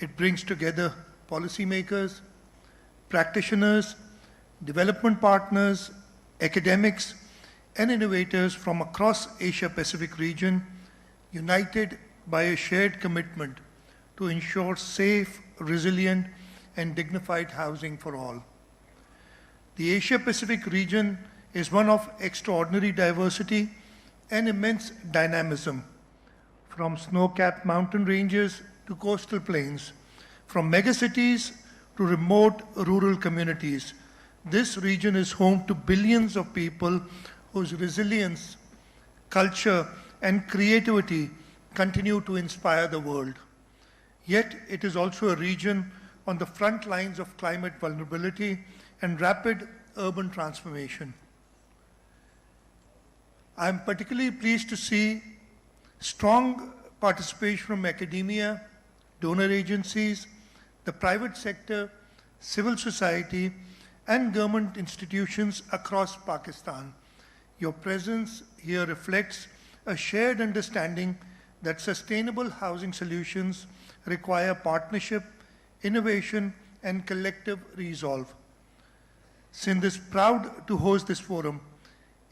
It brings together policymakers, practitioners, development partners, academics, and innovators from across Asia-Pacific region, united by a shared commitment to ensure safe, resilient, and dignified housing for all. The Asia-Pacific region is one of extraordinary diversity and immense dynamism, from snow-capped mountain ranges to coastal plains, from megacities to remote rural communities. This region is home to billions of people whose resilience, culture, and creativity continue to inspire the world. Yet it is also a region on the front lines of climate vulnerability and rapid urban transformation. I am particularly pleased to see strong participation from academia, donor agencies, the private sector, civil society, and government institutions across Pakistan. Your presence here reflects a shared understanding that sustainable housing solutions require partnership, innovation, and collective resolve. Sindh is proud to host this forum.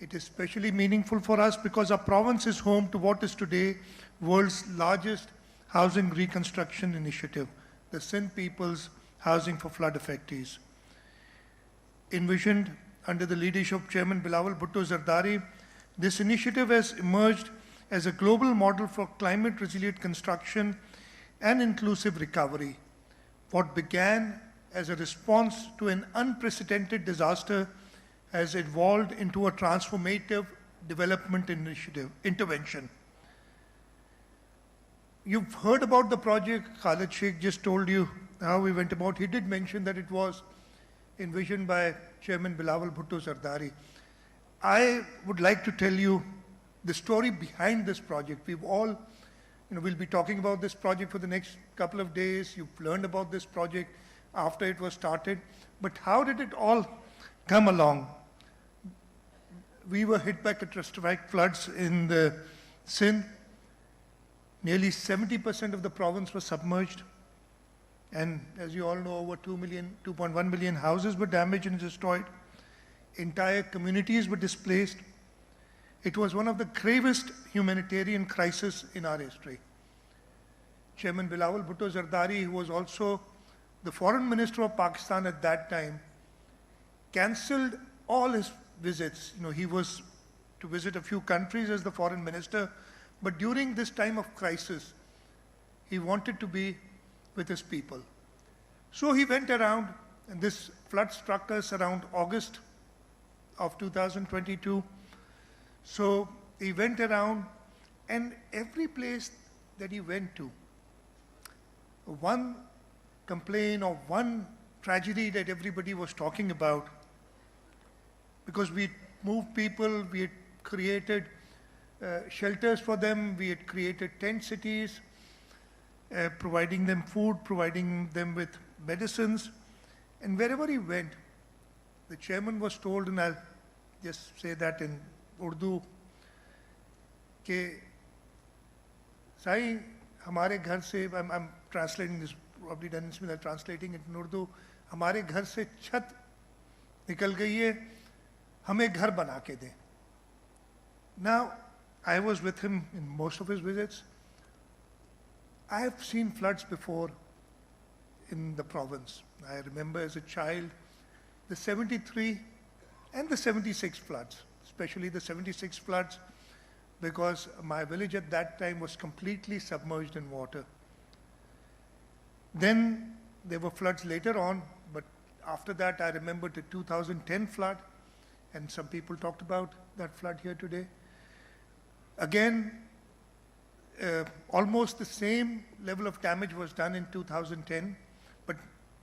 It is especially meaningful for us because our province is home to what is today world's largest housing reconstruction initiative, the Sindh People's Housing for Flood Affectees. Envisioned under the leadership of Chairman Bilawal Bhutto Zardari, this initiative has emerged as a global model for climate-resilient construction and inclusive recovery. What began as a response to an unprecedented disaster has evolved into a transformative development intervention. You've heard about the project. Khalid Sheikh just told you how we went about. He did mention that it was envisioned by Chairman Bilawal Bhutto Zardari. I would like to tell you the story behind this project. We've all, we'll be talking about this project for the next couple of days. You've learned about this project after it was started. But how did it all come along? We were hit by catastrophic floods in the Sindh. Nearly 70% of the province was submerged. And as you all know, over 2.1 million houses were damaged and destroyed. Entire communities were displaced. It was one of the gravest humanitarian crises in our history. Chairman Bilawal Bhutto Zardari, who was also the foreign minister of Pakistan at that time, cancelled all his visits. He was to visit a few countries as the foreign minister, but during this time of crisis, he wanted to be with his people. So he went around, and this flood struck us around August of 2022. So he went around, and every place that he went to, one complaint or one tragedy that everybody was talking about, because we moved people, we had created shelters for them, we had created tent cities, providing them food, providing them with medicines. And wherever he went, the chairman was told, and I'll just say that in Urdu, कि साईं हमारे घर से, I'm translating this, probably done this without translating it in Urdu, हमारे घर से छत निकल गई है, हमें घर बना के दें. Now, I was with him in most of his visits. I have seen floods before in the province. I remember as a child the 73 and the 76 floods, especially the 76 floods, because my village at that time was completely submerged in water. Then there were floods later on, but after that I remember the 2010 flood, and some people talked about that flood here today. Again, almost the same level of damage was done in 2010, but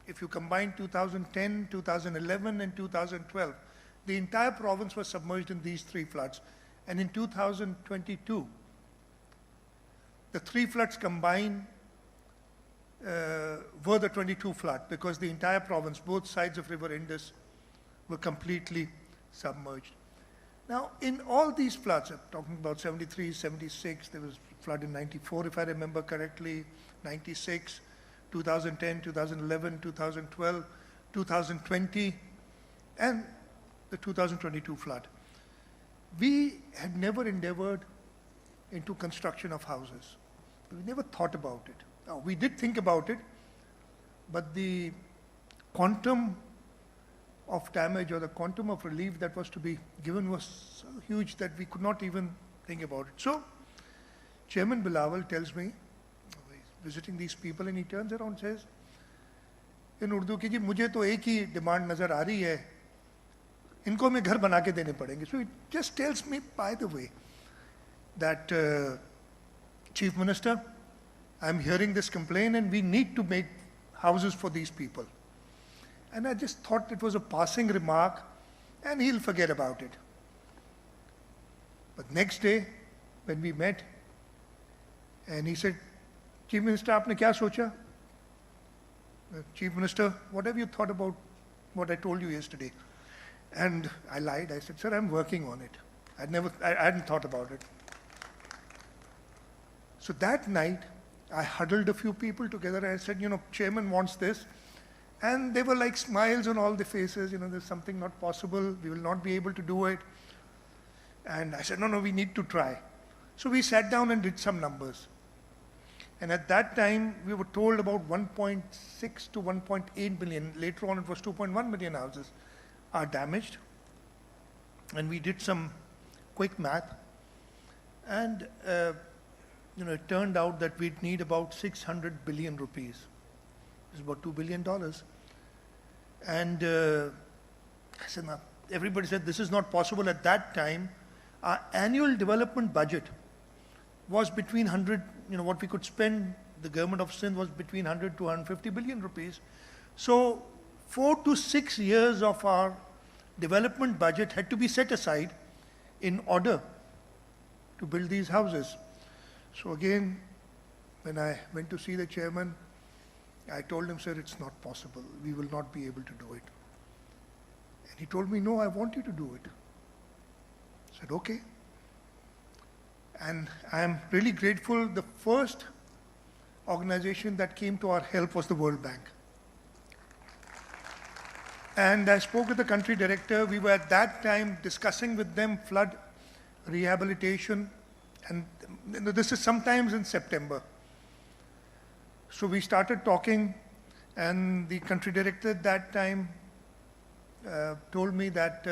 if you combine 2010, 2011, and 2012, the entire province was submerged in these three floods. And in 2022, the three floods combined were the 22 flood, because the entire province, both sides of River Indus, were completely submerged. Now, in all these floods, I'm talking about 73, 76, there was a flood in 94, if I remember correctly, 96, 2010, 2011, 2012, 2020, and the 2022 flood. We had never endeavored into construction of houses. We never thought about it. Now, we did think about it, but the quantum of damage or the quantum of relief that was to be given was so huge that we could not even think about it. So, Chairman Bilawal tells me, he's visiting these people, and he turns around and says, in Urdu कि जी मुझे तो एक ही demand नजर आ रही है, इनको मैं घर बना के देने पड़ेंगे. So it just tells me, by the way, that Chief Minister, I'm hearing this complaint and we need to make houses for these people. And I just thought it was a passing remark and he'll forget about it. But next day, when we met, and he said, Chief Minister, आपने क्या सोचा? Chief Minister, what have you thought about what I told you yesterday? And I lied. I said, sir, I'm working on it. I hadn't thought about it. So that night, I huddled a few people together. I said, Chairman wants this. And they were like smiles on all the faces. There's something not possible. We will not be able to do it. And I said, no, we need to try. So we sat down and did some numbers. And at that time, we were told about 1.6 to 1.8 million. Later on, it was 2.1 million houses are damaged. And we did some quick math. And, it turned out that we'd need about 600 billion rupees. It's about $2 billion. And I said, now, everybody said this is not possible. At that time, our annual development budget was between 100, what we could spend, the government of Sindh was between 100 to 150 billion rupees. So 4 to 6 years of our development budget had to be set aside in order to build these houses. So again, when I went to see the chairman, I told him, sir, it's not possible. We will not be able to do it. And he told me, no, I want you to do it. I said, okay. And I am really grateful. The first organization that came to our help was the World Bank. And I spoke with the country director. We were at that time discussing with them flood rehabilitation. And this is sometimes in September. So we started talking, and the country director at that time told me that